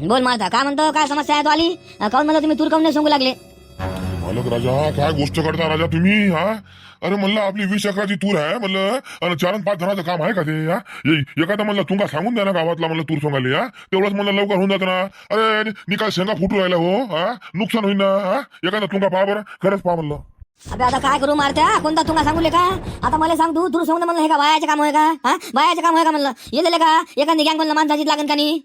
बोल मारता काय म्हणतो, काय समस्या आहे तो आली काऊन मला तुम्ही तूर काऊन नाही सांगू लागले? मालक राजा काय गोष्ट करता राजा तुम्ही हा? अरे म्हणलं आपली 20 एकराची तूर आहे म्हणलं, आणि 4 आणि 5 जणांचं काम आहे का ते? हा एखादा म्हणलं तुंगा सांगून द्या ना गावातला म्हणलं तूर सोंगाले, हा तेवढंच म्हणलं लवकर होऊन जातं ना. अरे निकाल शेंगा फुटू राहिला हो, हा नुकसान होईल ना. हा एखादा तुंगा पहा बरं, खरंच पहा म्हणलं. अबे आता काय करू मारत्या, कोणता तुंगा सांगूले का? आता मला सांग तू तूर सांगून म्हणलं हे का बायाचे काम होय का? हा बायाचे काम होय का म्हणलं? येले का एखादी गँग म्हणलं माणसाची लागेल का नाही?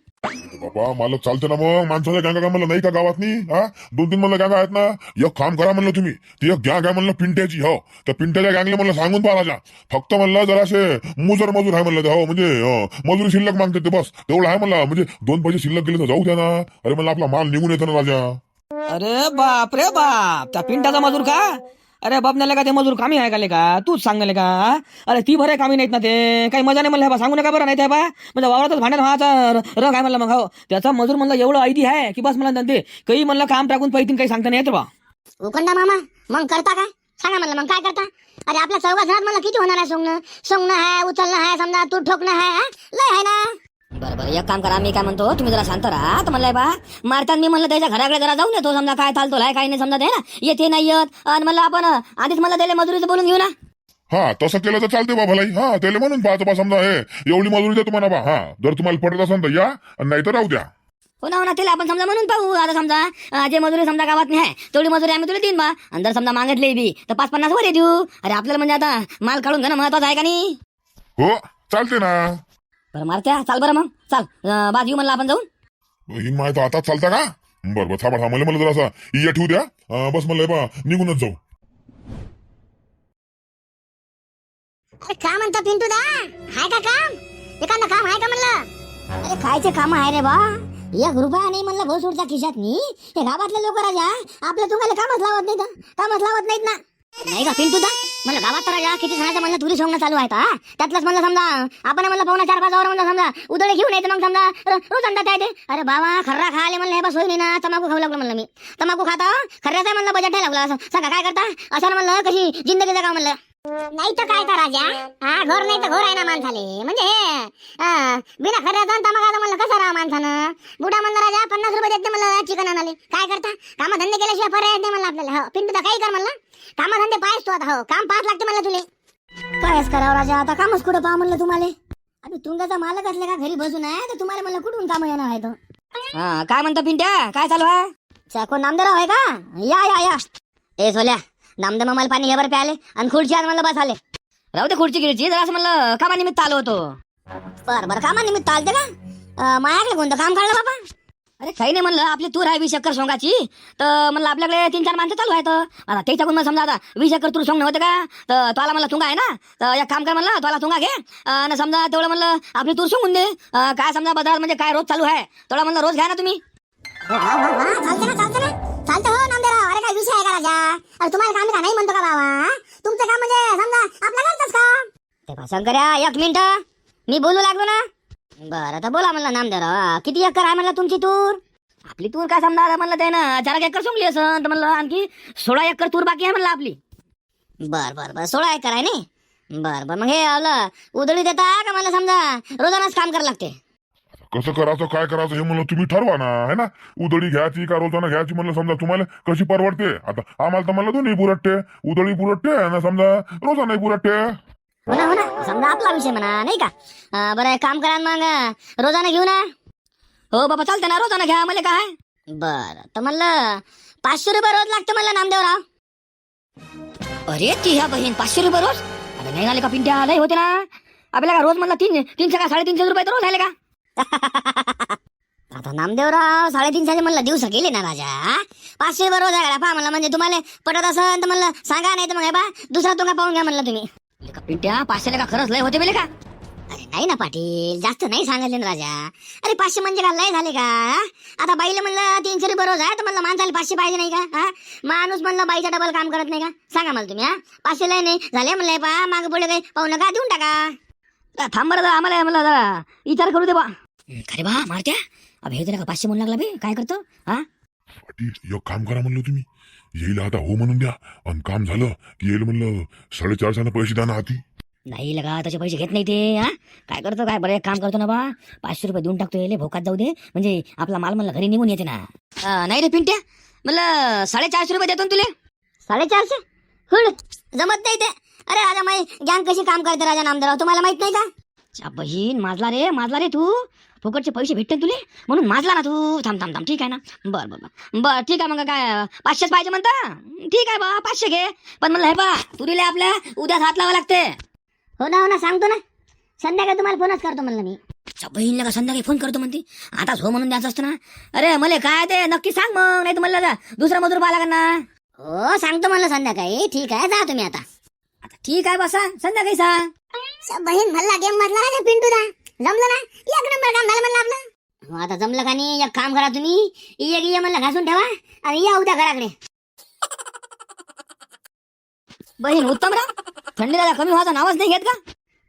बाबा मालक चालते ना मग, माणसाच्या गँगा का म्हणलं नाही का गावात नाही? हा 2-3 म्हणलं गँगा आहेत ना. एक काम करा म्हणलं तुम्ही, ती एक गँग आहे म्हणलं पिंट्याची, हो त्या पिंट्याच्या गँगला म्हणलं सांगून पहा राजा. फक्त म्हणलं जराशे मजूर आहे म्हणलं ते, हो म्हणजे मजुरी शिल्लक मागते ते, बस तेवढं आहे म्हणलं. म्हणजे 2 पैसे शिल्लक गेले तर जाऊ द्या ना. अरे म्हणलं आपला माल निघून येतो ना राजा. अरे बाप रे बाप, त्या पिंटाचा मजूर का? अरे बाप नाही का ते मजूर कामी आहे का ले का? तूच सांगले का? अरे ती भरे कामी नाहीत ना ते, काही मजा नाही म्हणलं बा, सांगू नका बरं नाही ते बा. म्हणजे वावरातच भांडण व्हायचा रंग आहे म्हणलं. मग हो त्याचा मजूर म्हणलं एवढं ऐती आहे की बस म्हणलं ते काही म्हणलं काम टाकून पैतीन, काही सांगता नाही येत बा. उकंडा मामा मग करता काय सांगा म्हणलं, मग काय करता? अरे आपल्या 14 जणात मला किती होणार आहे? सोंगणं आहे, उचलणं आहे, समजा तूर ठोकणं आहे, लय आहे ना. बरं एक काम करा, मी काय म्हणतो तुम्ही जरा शांत राहा. तर म्हणलंय बा मारतात, मी म्हणलं त्याच्या घराकडे जरा जाऊन येतो, समजा काय चालतो काय काही नाही समजा ते ना येते नाही येत. आणि म्हणलं आपण आधीच मला त्याला मजुरीचं बोलून घेऊ ना. हा तसं केलं तर चालते बा भलाई. हा त्याला म्हणून पाहतो बा, समजा हे एवढी मजुरी देतो म्हणा बा. हा जर तुम्हाला पडत असेल तर या, नाही तर राहू द्या. हो ना त्याला आपण समजा म्हणून पाहू. आता समजा जे मजुरी समजा गावात नाही आहे तेवढी मजुरी आम्ही तुला देईन बा. आणि जर समजा मागितली बी तर 5-50 वर देऊ. अरे आपल्याला म्हणजे आता माल काढून घेणं महत्वाचं आहे का नाही? हो चालते ना. बरं मारत्या चाल बरं मग चाल बाद येऊ म्हणलं आपण जाऊन. ही माहिती आताच चालता का? बरं थांबा मला जरा या ठेवू द्या. बस म्हणलं बा निघूनच जाऊ. अरे का म्हणता पिंटू दा, हाय का काम? एखादं काम आहे का म्हणलं? अरे खायचे काम आहे रे बा. 1 रुपया नाही म्हणलं भोसूरच्या खिशात नी. हे गावातले लोक राजा आपल्या तुम्हाला कामच लावत नाहीत ना. नाही का पिंटू दा, म्हणलं गावात तर राजा किती सणाचं म्हणलं तुरी सोंगणं चालू आहे का? त्यातलंच म्हणलं समजा आपण म्हणलं पाहुणा 4-5 वर म्हणलं समजा उदळे घेऊन यायचं, मग समजा रोज अंडा येते. अरे बाबा खर्रा खाले म्हणलं हे बस होई ना. तंबाखू खाऊ लागलो म्हणलं मी, तंबाखू खाता खर्राचा म्हणलं बजेट नाही लागला. सांगा काय करता असं म्हणलं, कशी जिंदगी जगा म्हणलं. नाही तर काय तर राजा, हा घर नाही तर घर आहे ना माणसाले. म्हणजे बिना खर्याचा तंबाखाचा म्हणलं कसं राहा माणसानं? बुडा म्हणलं राजा 50 रुपये देते म्हणलं चिकन आणाले. काय करता, कामधंदे केल्याशिवाय पर्याय नाही म्हणलं आपल्याला. हो पिंटू तर काही कर म्हणलं, कामधंदे पायस तू आता. हो काम पाहाच लागते म्हणलं तुले. कायच करावं राजा आता, कामच कुठं पहा म्हणलं तुम्हाला. अरे तुंगाचा मालक असले का घरी बसून आहे तर तुम्हाला म्हणलं कुठून काम येणार आहे तो? हा काय म्हणतो पिंट्या, काय चालू आहे? कोण नामदेव आहे का? या ए सोल्या नामदेव मामाला पाणी घ्या बरं प्याले. आणि खुर्ची आज म्हणलं बस आले. राहू दे खुर्ची गिरची, जरा असं म्हणलं कामानिमित्त आलो होतो. बरं कामानिमित्त आलते का? माझ्याकडे कोणतं काम काढलं बाबा? अरे काही नाही म्हणलं, आपली तूर आहे 20 एकर सोंगाची. तर म्हणलं आपल्याकडे 3-4 माणसं चालू आहेत. आता त्याच्याकडून मला समजा आता 20 एकर तूर सोंगणं होतं का? तर तुला म्हणलं तुंगा आहे ना, तर एक काम कर म्हणलं तुला तुंगा घे आणि समजा तेवढं म्हणलं आपली तूर सोंगून दे. काय समजा बाजारात म्हणजे काय रोज चालू आहे तेवढा म्हणलं रोज घ्या ना तुम्ही. चालतं हो नामदेवराव. अरे काय विषय आहे का राजा? अरे तुम्हाला काम का नाही म्हणतो का बाबा? तुमचं काम म्हणजे समजा आपल्या घरचंच का? ते बा शंकर्या 1 मिनिट मी बोलू लागलो ना. बरं आता बोला म्हणलं नामदेवराव, किती एकर आहे म्हणलं तुमची तूर? आपली तूर काय समजा म्हणलं ते ना 4 एकर सोंगली असं, तर म्हणलं आणखी 16 एकर तूर बाकी आहे म्हणलं आपली. बरं 16 एकर आहे नाही. बरं मग हे आलं उधळी देता का मला समजा रोजानाच काम करावं लागते? कसं करायचं काय करायचं हे म्हणलं तुम्ही ठरवा ना, है ना. उदळी घ्यायची का रोजाना घ्यायची म्हणलं समजा तुम्हाला कशी परवडते. आता आम्हाला तर म्हणलं दोन्ही पुरटते, उदळी पुरटते आणि समजा रोजानाही पुरटते. हो ना समजा आपला विषय म्हणा नाही का. बरं एक काम करा मग रोजाना घेऊ ना. हो बाबा चालतं ना, रोजाना घ्या मला काय. बरं तर म्हणलं 500 रुपये रोज लागते म्हणलं नामदेवराव. अरे ती ह्या बहीण 500 रुपये रोज? अरे नाही झाले का पिंट्या, लय होते ना आपल्याला का रोज म्हणलं 300 का 350 रुपये तर रोज झाले का? आता नामदेवराव 350 म्हणलं दिवस गेले ना राजा. 500 रुपये रोज आहे पहा म्हणलं. म्हणजे तुम्हाला पटत असेल तर म्हणलं सांगा, नाही तर मग बा दुसरा तुंगा पाहून घ्या म्हणलं तुम्ही. पिंट्या 500 का खरंच लय होते बेले का? अरे नाही ना पाटील, जास्त नाही सांगितले ना राजा. अरे 500 म्हणजे का लय झाले का? आता बाईला म्हणलं 300 रुपये रोज आहे तर म्हणलं माणसाला 500 पाहिजे नाही का? माणूस म्हणलं बाईचा डबल काम करत नाही का? सांगा मला तुम्ही. 500 लय नाही झाले म्हणलंय पा, माग पुढे काही पाहू नका, देऊन टाका. थांब बरं आम्हाला मला जरा विचार करू दे बा. अरे बा मारत्या, अब हे जरा का 500 म्हणू लागला बे, काय करतो? पाटील एक काम करा म्हणलं तुम्ही, येईल आता हो म्हणून द्या, आणि काम झालं की येईल म्हणलं 450 पैसे द्या ना हाती. नाही लगा तसे पैसे घेत नाही ते हा. काय करतो काय बरं एक काम करतो ना बा, 500 रुपये देऊन टाकतो याले भोकात जाऊ दे, म्हणजे आपला माल म्हणलं घरी निघून येते ना. नाही रे पिंट्या, म्हणलं 450 रुपये देतो ना तुले. 450 हुड जमत नाही ते. अरे राजा माई गँग कशी काम करते राजा नामदेवराव, तुम्हाला माहित नाही का? चा बहीण माजला रे तू. फुकटचे पैसे भेटते ना तुले म्हणून माजला ना तू. थांब थांब थांब, ठीक आहे ना. बर ठीक आहे. मग काय 500 पाहिजे म्हणता, ठीक आहे बा 500 घे. पण म्हणलं हे बा तुरीला आपल्या उद्याच हात लावा लागते. हो ना सांगतो ना, संध्याकाळी तुम्हाला फोनच करतो म्हणलं मी. चा बहीणला का संध्याकाळी फोन करतो म्हणते, आताच हो म्हणून द्यायचं असतं ना. अरे मला काय ते नक्की सांग मग, नाही तर म्हणलं दुसरा मजूर पाहा लागेल ना. हो सांगतो म्हणलं संध्याकाळी. ठीक आहे जा तुम्ही आता. ठीक आहे बसा, संध्याकाळी सांग. बहीण म्हणला गेम मधला राजा पिंटूदा जमलं ना, एक नंबर काम झालं म्हणलं आपलं. हो, आता जमलं का नाही, एक काम करा तुम्ही, ये म्हणलं घासून ठेवा आणि या उद्या घराकडे. बहीण उत्तम राव, थंडीला कमी व्हायचं नावच नाही घेत का?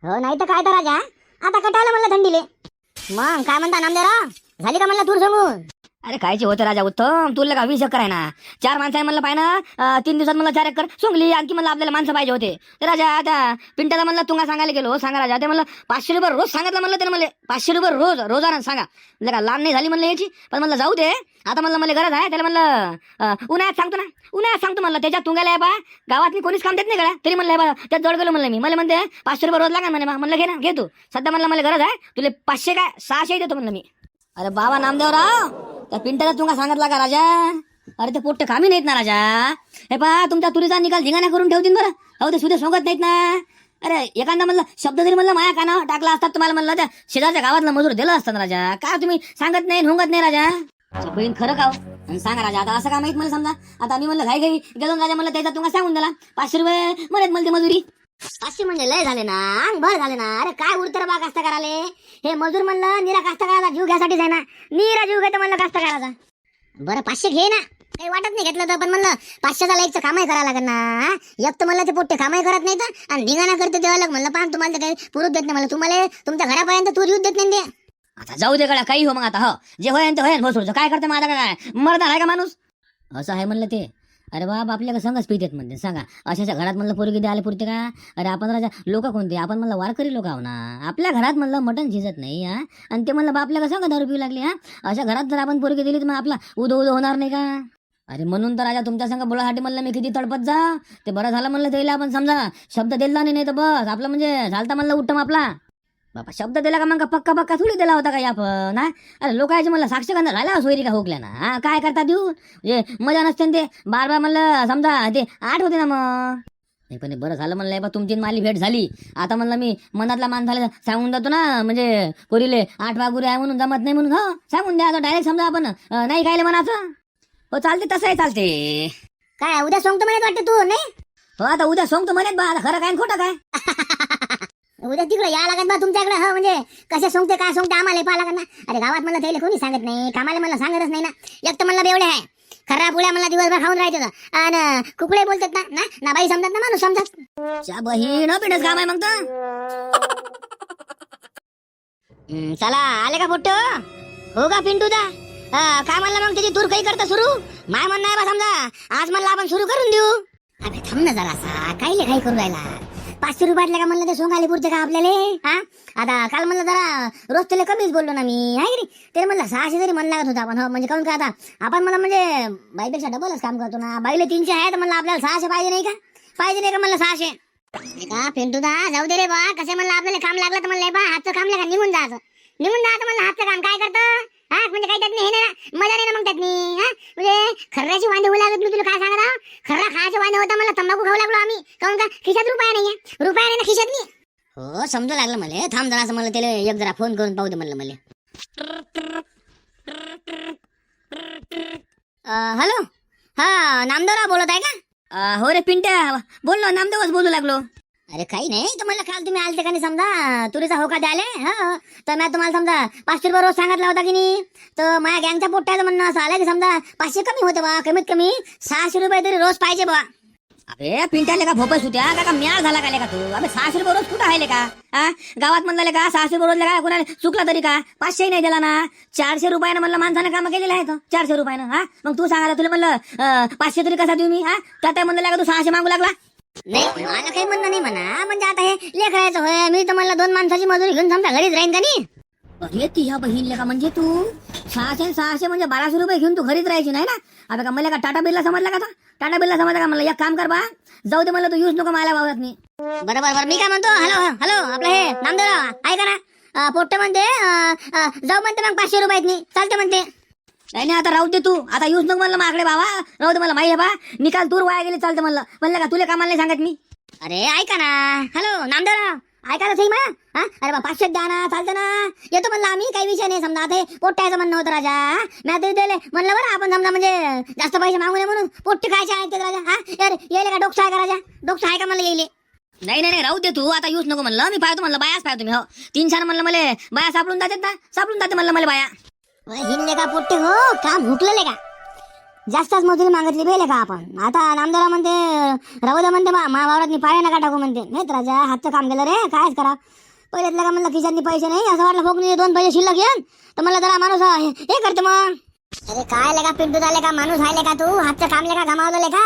हो नाही तर काय तर राजा, आता कटाळलं म्हणलं थंडीले. मग काय म्हणता नामदेवराव, झाली का म्हणलं तूर सांगून? अरे कायचे होते राजा उत्तम, तुला का 20 एकर आहे ना, 4 माणसं आहे म्हणलं पाहिजे ना. 3 दिवसात म्हणलं 4 एकर सोंगली, आणखी म्हणलं आपल्याला माणसं पाहिजे होते. तर राजा त्या पिंट्याला म्हणलं तुंगा सांगायला गेलो, सांगा राजा ते म्हणलं 500 रुपये रोज सांगितलं म्हणलं त्याने, मला 500 रुपये रोजानं सांगा. म्हणलं का लहान नाही झाली म्हणलं याची, पण म्हणलं जाऊ दे आता, म्हणलं मला गरज आहे. त्याला म्हणलं उन्हाळ्यात सांगतो म्हणलं, त्याच्यात तुंगायला आहे बा गावात मी कोणीच काम देत नाही का, तरी म्हणलं बा त्यात जवळ गेलो म्हणलं मी. मला म्हणते 500 रुपये रोज लागा म्हणे. म्हणलं घे ना, घे तू सध्या म्हणलं मला गरज आहे, तुला 500 काय 600 देतो म्हणलं मी. अरे बाबा नामदेवराव, त्या पिंट्याला तुंगा सांगितला का राजा? अरे ते पोट्टे कामी नाहीत ना राजा. हे पा तुमच्या तुरीचा निकाल धिंगाणा करून ठेवतील बरं. अहो ते सुद्धा सोंगत नाहीत ना. अरे एखादा म्हणलं शब्द जरी म्हणलं माया कानावर टाकला असतात, तुम्हाला म्हणलं त्या शेजारच्या गावातला मजूर दिलं असतं ना राजा. काय तुम्ही सांगत नाही होंगत नाही राजा? बहीण खरं का आणि सांगा राजा, आता असं काय माहित मला. समजा आता मी म्हणलं घाई गेलो राजा, म्हणलं त्याचा तुंगा सांगून दिला 500 रुपये म्हणत मला ते मजुरी. 500 म्हणजे लय झाले ना, अंग भर झाले ना. अरे काय उरतर बा कास्तकाराले, हे मजूर म्हणलं निरा कास्तकाराचा जीव घ्यासाठीच आहे ना, निरा जीव घेतो म्हणलं कास्तकाराचा. बरं 500 घे ना, काही वाटत नाही घेतलं तर, पण म्हणलं 500चा एकचं कामही करावं लागेल ना. एक तर म्हणलं ते पोट्टे कामही करत नाही तर, आणि धिंगाणा करते देवा लाग म्हणलं. पण तुम्हाला काही पुरूच देत नाही म्हणलं, तुम्हाला तुमच्या घरापर्यंत तूर येऊच देत नाही ते. आता जाऊ दे कडा काही हो मग, आता हो जे होय ते होय भोसडचं काय करते माझा काय मरणार आहे का माणूस, असं आहे म्हणलं ते. अरे बाप आपल्याला संघच पितेत म्हणते, सांगा अशाच्या घरात म्हणलं पोरगी द्यायला पुरते का? अरे आपण राजा लोक कोणते, आपण म्हणलं वारकरी लोक आहो ना. आपल्या घरात म्हणलं मटण शिजत नाही हा, आणि ते म्हणलं आपल्याला सांगा दारू पिऊ लागली हा. अशा घरात जर आपण पोरगी दिली तर मग आपला उदो होणार नाही का? अरे म्हणून तर राजा तुमच्या संग बोलासाठी म्हणलं मी किती तडपत जा. ते बरं झालं म्हणलं त्याला आपण समजा शब्द दिला नाही तर बस आपलं म्हणजे झालता म्हणलं उत्तम आपला. बाबा शब्द दिला का मग पक्का थोडी दिला होता का आपण हा? अरे लोकांचे म्हणलं साक्ष गंध राहिला सोयरी का होकल्या ना हा, काय करता देऊ मजा नसते ते बार म्हणलं समजा ते 8 होते ना. मग नाही पण बरं झालं म्हणलं बा तुमची माली भेट झाली. आता म्हणलं मी मनातला मान झाला सांगून जातो ना, म्हणजे पोरीले 8 वागुरे आहे म्हणून जमत नाही म्हणून हो सांगून द्या. डायरेक्ट समजा आपण नाही खायला म्हणाचं हो, चालते तसंही चालते. काय उद्या सांगतो म्हणत वाटतं तू नाही? हो आता उद्या सांगतो म्हणत बा, खरं काय खोटं काय? उद्या तिकडे या लागत बा तुमच्याकडे. हो म्हणजे कसे सोंगते काय सोंगते आम्हाला पाहा लागत ना. अरे गावात म्हणलं त्याला कोणी सांगत नाही, कामाला म्हणलं सांगतच नाही ना. एक तर म्हणलं बेवडे आहे, खरा पुळ्या मला दिवसभर खाऊन राहायचं आणि कुकडे बोलतात ना बाई समजत ना माणूस समजत. च्या बहीण पिंडच काम आहे मग तर. चला आले का पोट्ट हो का पिंटूदा? काय म्हणलं मग त्याची तूर काही करता सुरू? माय म्हणणं आहे बा समजा आज म्हणलं आपण सुरू करून देऊ. अरे थांब ना जरासा, काही काही करून राहिला. 500 रुपयातले का म्हणलं ते सोंगाले पुरते का आपल्याला हा? आता काल म्हणलं जरा रोज त्याला कमीच बोललो ना मी आहे की नाही. ते म्हणलं 600 जरी म्हण लागत होता आपण. हो म्हणजे काऊन का आता आपण मला म्हणजे बाईपेक्षा डबलच काम करतो ना. बाईले 300 आहे तर म्हणलं आपल्याला 600 पाहिजे नाही का म्हणलं 600 का पिंटूदा? जाऊ दे रे बा, कसे म्हणलं आपल्याला काम लागलं तर म्हणलं बा हातचं काम का निघून जायचं म्हणलं. हातचं काम काय करतं हा, म्हणजे काही त्यात नाही हे नाही ना, मजा नाही ना मग त्यात नाही हा. म्हणजे खर्राची वांदे होऊ लागत. मी तुला काय सांगत आहो, खर्रा खायचे वांदे होता मला. तंबाखू खाऊ लागलो आम्ही काऊन का खिशात रुपया नाही ना खिशात नाही. हो समजू लागलं मला. थांब जरा असं म्हणलं त्याला एक जरा फोन करून पाहू दे म्हणलं मला. हॅलो हा नामदेवराव बोलत आहे का? हो रे पिंट्या बोललो, नामदेवच बोलू लागलो. अरे काही नाही तर म्हणलं काल तुम्ही आलते का नाही समजा तुरीचा होका द्याले हा, तर मी तुम्हाला समजा 500 रुपये रोज सांगितला होता की नाही. तर माझ्या गँगच्या पोट्ट्याचं म्हणणं असं आलं की समजा 500 कमी होते बा, कमीत कमी 600 रुपये तरी रोज पाहिजे बा. अरे पिंट्याले का भोपस होत्या का म्याळ झाला का का तू? अबे 600 रुपये रोज कुठं आहे का हा? गावात म्हणलं का 600 रुपये रोज का कोणाला चुकला तरी का 500 नाही दिला ना. 400 रुपयानं म्हणलं माणसानं काम केलेलं आहे 400 रुपयानं हा. मग तू सांगायला तुला म्हणलं 500 तरी कसा देऊ मी हा? त्यात म्हणलं का तू 600 मागू लागला. नाही मला काही म्हणणं नाही म्हणा, म्हणजे आता हे लेकरायचं होय, मी तर म्हणलं 2 माणसाची मजुरी घेऊन समजा घरीच राहीन का नाही. अरे ती ह्या बहीण लेका म्हणजे तू 600 म्हणजे 1200 रुपये घेऊन तू घरीच राहायची नाही ना. आता का मला का टाटा बिर्ला समजला का? टाटा बिर्ला समजला का? मला एक काम कर बा, जाऊ दे मला, तू यूज नको मला वावरत मी. बरोबर, मी काय म्हणतो, हॅलो हॅलो आपलं हे नामदेवराव ऐका ना, पोट्टे म्हणते जाऊ म्हणते मग 500 रुपयातनी चालते म्हणते. नाही नाही, आता राहू दे तू, आता यूज नको म्हणलं माकडे बाबा, राहू दे मला माहिती आहे बा, निकाल दूर वाया गेले चालते म्हणलं का तुला कामाला नाही सांगत मी. अरे ऐका ना, हॅलो नामदेवराव ऐका ना सही मा, अरे बा 500 द्या ना, चालतं ना, येतो म्हणलं आम्ही, काही विषय नाही. समजा आता हे पोट्ट्याचं म्हणणं होतं राजा, मी आता दिले म्हणलं बरं, आपण समजा म्हणजे जास्त पैसे मागू नये म्हणून पोट्टे खायचे आहेत राजा. हा यार येईल का डोकं आहे का राजा? डोकं आहे का म्हणलं येईल? नाही नाही नाही, राहू दे तू, आता यूज नको म्हणलं, मी पाहतो म्हणलं, बायाच पाहतो मी. हो 3-4 म्हणलं मला बाया सापडून जातात ना, सापडून जाते म्हणलं मला बाया. हिंदे का पोट्टे हो, काम हुकलेले का? जास्तच मजुरी मागितली बेले का आपण? आता नामदारा म्हणते राहू दे म्हणते, मा वावरात मी पाया नका टाकू म्हणते. नाही तर राजा हातचं काम केलं रे, कायच करा. पहिल्यातलं का म्हणलं खिशातनी पैसे नाही, असं वाटलं फोकनी 2 पैसे शिल्लक घेऊन तर मला जरा माणूस हे करते मग. अरे काय लेका पिंटू झाले का, माणूस आहे का तू? हातचं काम लेका गमावलं का?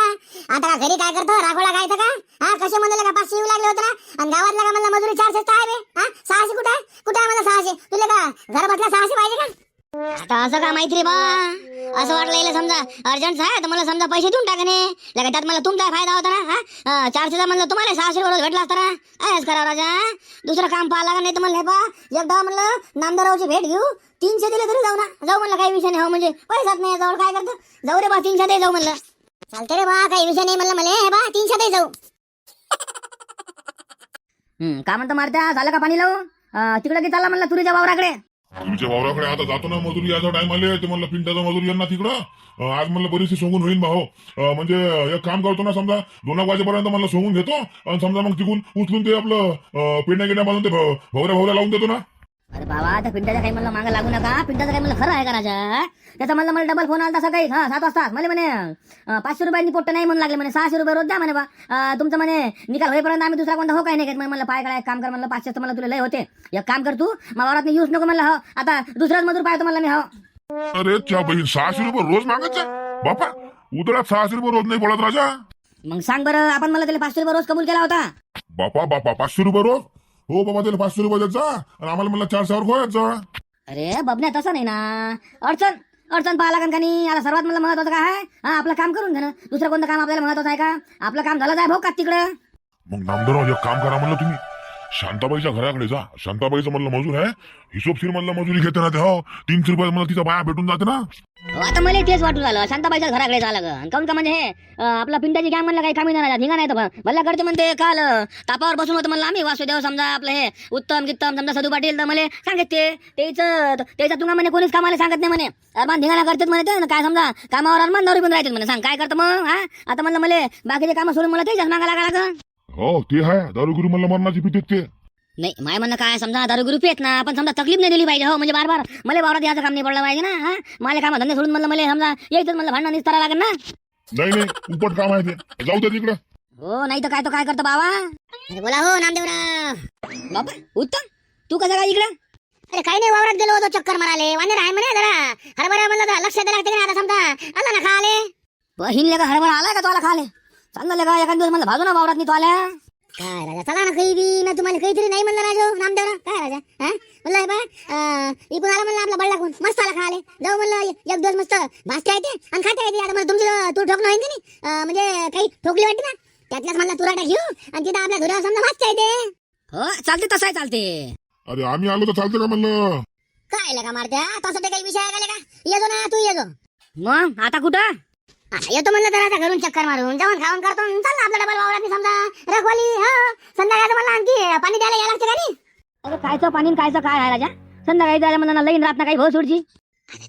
आता का घरी काय करतो, राखोळा काय का? हा कसे म्हणले का 500 येऊ लागले होते ना, आणि गावातला का म्हणलं मजुरी 400 आहे बे. हा 600 कुठे आहे? कुठे आहे मला 600? तुला का घर बसल्या 600 पाहिजे का? आता असं का माहिती रे बा, असं वाटलं समजा अर्जंट आहे तर मला समजा पैसे देऊन टाकणे लगा, त्यात मला तुमचा फायदा होता ना. हा 400 म्हणलं तुम्हाला 600 रोज भेटला असता ना. कायच करा राजा, दुसरं काम पाहा लागा. नाही तर म्हणलं बा एकदा म्हणलं नामदारावची भेट घेऊ, 300 दिले तरी जाऊ ना, जाऊ म्हणलं काही विषय नाही. हो म्हणजे पैसाच नाही जवळ, काय करतो, जाऊ रे बा 300 दे जाऊ म्हणलं. चालते रे बा, काही विषय नाही म्हणलं मला, बा 300 दे जाऊ. काय म्हणतो मारत्या, झालं का पाणी लावू? तिकडे की चालला म्हणलं तुरीच्या वावराकडे? तुमच्या वावराकडे आता जातो ना मजुरी याचा टाइम आले, ते म्हणलं पिंटाचा मजुरी यांना तिकडं. आज म्हणलं बरीचशी सोंगून होईल भाऊ. म्हणजे एक काम करतो ना, समजा 2 वाजेपर्यंत म्हणलं सोंगून घेतो, आणि समजा मग तिकून उचलून ते आपलं पेंड्या गिड्या बांधून ते भवऱ्या लावून देतो ना. अरे बाबा, त्या पिंटाच्या काही म्हणलं मागं लागू नका. पिंटाचं काही म्हणलं खरं आहे का राजा? त्याचा म्हणलं मला डबल फोन आला सकाळी 7 वाजता, मला म्हणे 500 रुपयांनी पोट्ट नाही म्हणून लागले म्हणे, 600 रुपये रोज द्या म्हणे बा. तुमचं म्हणे निकाल होईपर्यंत आम्ही दुसरा कोणता हो काही नाही घेत. म्हणलं पाय काढा, एक काम कर म्हणलं, 500 मला तुला लय होते, एक काम कर तू वावरात यूज नको म्हणलं. हो आता दुसराच मजूर पाहतो म्हणलं मी. हो अरे च्या बहीण 600 रुपये रोज मागायचं बापा, उदळात 600 रुपये रोज नाही पडत राजा. मग सांग बरं, आपण मला त्याला 500 रुपये रोज कबूल केला होता. बापा 500 रुपये रोज? हो बाबा, त्याला 500 रुपये द्यायचा आणि आम्हाला म्हणलं 400 खोयाचा. अरे बबन्या, तसं नाही ना, अडचण पाहा लागेल का नाही. आता सर्वात मला महत्वाचं काय आहे, हा आपलं काम करून घेणं. दुसरं कोणतं काम आपल्याला महत्वाचं आहे का? आपलं काम झालं जाय भाऊ का तिकडं. मग नामदाराव एक काम करा म्हणलं, तुम्ही शांताबाईच्या घराकडे जा. शांताबाईचं म्हणलं मजूर आहे, हिशोबशीर म्हणलं मजुरी घेते ना ते. हो 300 रुपये मला तिचा बाया भेटून जाते ना. आता मला तेच वाटून झालं, शांताबाईच्या घराकडे जावं लागलं. काऊन का म्हणजे हे आपला पिंटाची गॅंग म्हणलं काही कामी नाही, धिंगा नाही तर भल्ला करते म्हणते. काल तापावर बसून होतं म्हणलं आम्ही, वासुदेव समजा आपलं हे उत्तम समजा सदू पाटील, तर मला सांगते त्याचा तुंगा म्हणे कोणीच कामाला सांगत नाही म्हणे. अरमान धिंगाणा करतात म्हणे ते, काय समजा कामावर अरमान दारू पण राहतात म्हणे. सांग काय करतं मग? हा आता म्हणलं मला बाकीचे कामं सोडून मला तेच मागा लागला. हो ते आहे, दारूगिरी म्हणलं मरणाची पितेत ते. नाही माय म्हणणं काय, समजा दारूगिरी पेत ना, आपण समजा तकलीफ नाही दिली पाहिजे. हो म्हणजे बार मला वावरात याचं काम नाही पडलं पाहिजे ना. हा मला काम धंदे सोडून म्हणलं मला समजा यायचं म्हणलं भांडण निस्तारा लागेल ना. नाही उपट काम आहे ते, जाऊ दे तिकडं. हो नाही तर काय करतं बाबा. अरे बोला हो नामदेवराव. बाबा उत्तम, तू कसं काय इकडं? अरे काही नाही, वावरात गेलो होतो चक्कर माराले. वांदे आहे म्हणे जरा हरभरा म्हणलं तर लक्ष द्यायला लागते का? आता समजा आला ना खाले. हिनले का हरभरा आलाय का तुला खाले? चांगलं का एखाद दिवस म्हणलं भाजू ना वावरात नाही तो आल्या. काय राजा चला ना काही बी ना, तुम्हाला काहीतरी नाही म्हणलं राजा नामदेवराव. काय राजा हा म्हणलं बा इकून आला म्हणलं आपला बळला कोण मस्त आला खाले. जाऊ म्हणलं एक दिवस मस्त भाजते येते आणि खाते येते. आता मला तुमची तूर ठोकणं होईल की नाही, म्हणजे काही ठोकली वाटते ना, त्यातल्याच म्हणलं तुराटा घेऊ आणि तिथं आपल्या घरावर समजा भाजता येते. हो चालते, तसं चालते. अरे आम्ही आलो तर चालतं का म्हणलं? काय लगा मारत्या, तसं ते काही विषय आहे का? येतो ना तू, येतो मग आता कुठं? आता येतो म्हणलं तर आता घरून चक्कर मारून जेवण खाऊन करतो, चालला आपला डबल वावरात समजा रखवाली. हा संध्याकाळचं म्हणलं आणखी पाणी द्यायला यायला लागते का नाही? अरे कायचं पाणी कायचं काय आहे राजा? संध्याकाळी जायला म्हणलं लईन रात ना काही भाऊ सोडची.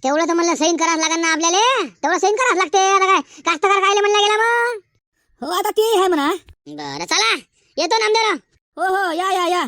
तेवढं तर म्हणलं सैन करावं लागेल ना आपल्याला, तेवढं सैन करावं लागते. आता काय कास्तकार खायला म्हणलं गेला मग. हो आता ते आहे म्हणा. बरं चला येतो नामदेवराव. हो या